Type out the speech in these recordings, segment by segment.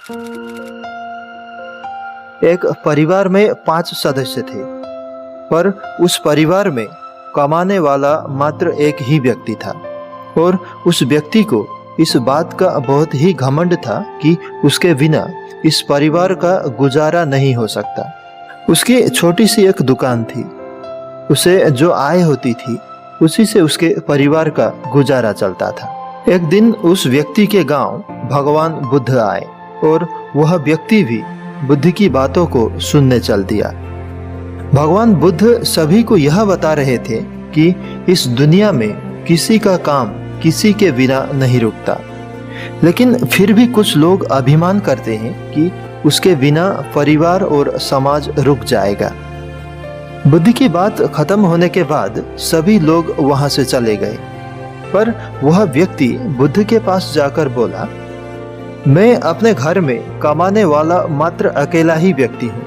एक परिवार में 5 सदस्य थे, पर उस परिवार में कमाने वाला मात्र एक ही व्यक्ति था और उस व्यक्ति को इस बात का बहुत ही घमंड था कि उसके बिना इस परिवार का गुजारा नहीं हो सकता। उसकी छोटी सी एक दुकान थी। उसे जो आय होती थी उसी से उसके परिवार का गुजारा चलता था। एक दिन उस व्यक्ति के गांव भगवान बुद्ध आए और वह व्यक्ति भी बुद्ध की बातों को सुनने चल दिया। भगवान बुद्ध सभी को यह बता रहे थे कि इस दुनिया में किसी का काम किसी के बिना नहीं रुकता, लेकिन फिर भी कुछ लोग अभिमान करते हैं कि उसके बिना परिवार और समाज रुक जाएगा। बुद्ध की बात खत्म होने के बाद सभी लोग वहां से चले गए, पर वह व्यक्ति बुद्ध के पास जाकर बोला, मैं अपने घर में कमाने वाला मात्र अकेला ही व्यक्ति हूँ।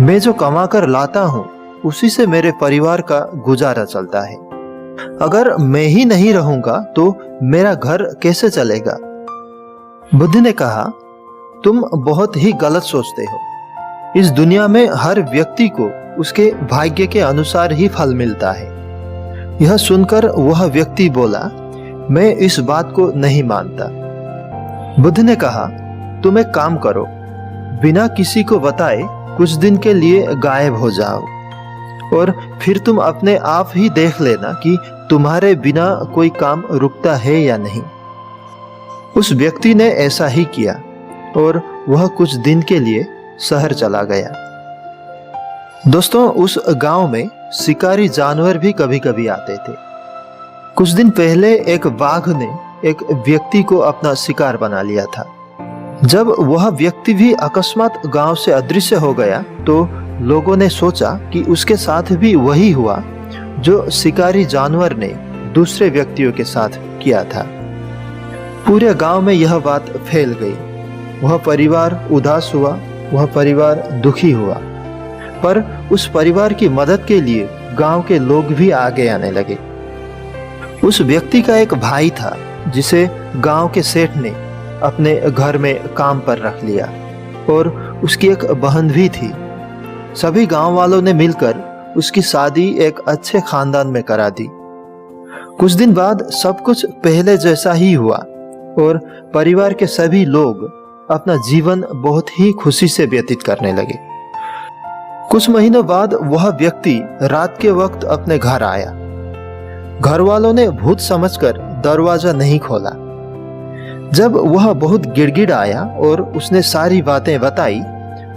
मैं जो कमाकर लाता हूँ उसी से मेरे परिवार का गुजारा चलता है। अगर मैं ही नहीं रहूंगा तो मेरा घर कैसे चलेगा? बुद्ध ने कहा, तुम बहुत ही गलत सोचते हो। इस दुनिया में हर व्यक्ति को उसके भाग्य के अनुसार ही फल मिलता है। यह सुनकर वह व्यक्ति बोला, मैं इस बात को नहीं मानता। बुद्ध ने कहा, तुम एक काम करो, बिना किसी को बताए कुछ दिन के लिए गायब हो जाओ और फिर तुम अपने आप ही देख लेना कि तुम्हारे बिना कोई काम रुकता है या नहीं। उस व्यक्ति ने ऐसा ही किया और वह कुछ दिन के लिए शहर चला गया। दोस्तों, उस गांव में शिकारी जानवर भी कभी कभी आते थे। कुछ दिन पहले एक बाघ ने एक व्यक्ति को अपना शिकार बना लिया था। जब वह व्यक्ति भी अकस्मात गांव से अदृश्य हो गया तो लोगों ने सोचा कि उसके साथ भी वही हुआ जो शिकारी जानवर ने दूसरे व्यक्तियों के साथ किया था। पूरे गांव में यह बात फैल गई। वह परिवार उदास हुआ, वह परिवार दुखी हुआ, पर उस परिवार की मदद के लिए गांव के लोग भी आगे आने लगे। उस व्यक्ति का एक भाई था जिसे गांव के सेठ ने अपने घर में काम पर रख लिया और उसकी एक बहन भी थी। सभी गांव वालों ने मिलकर उसकी शादी एक अच्छे खानदान में करा दी। कुछ दिन बाद सब कुछ पहले जैसा ही हुआ और परिवार के सभी लोग अपना जीवन बहुत ही खुशी से व्यतीत करने लगे। कुछ महीनों बाद वह व्यक्ति रात के वक्त अपने घर आया। घर वालों ने भूत समझकर दरवाजा नहीं खोला। जब वह बहुत गिड़गिड़ाया और उसने सारी बातें बताई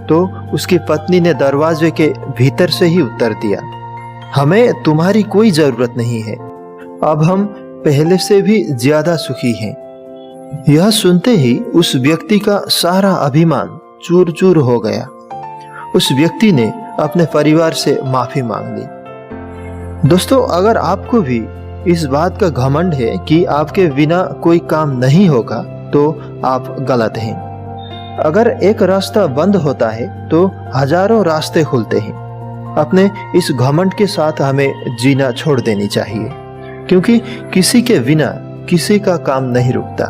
तो उसकी पत्नी ने दरवाजे के भीतर से ही उत्तर दिया, हमें तुम्हारी कोई जरूरत नहीं है, अब हम पहले से भी ज्यादा सुखी हैं। यह सुनते ही उस व्यक्ति का सारा अभिमान चूर चूर हो गया। उस व्यक्ति ने अपने परिवार से माफी मांग ली। दोस्तों, अगर आपको भी इस बात का घमंड है कि आपके बिना कोई काम नहीं होगा तो आप गलत हैं। अगर एक रास्ता बंद होता है तो हजारों रास्ते खुलते हैं। अपने इस घमंड के साथ हमें जीना छोड़ देनी चाहिए, क्योंकि किसी के बिना किसी का काम नहीं रुकता।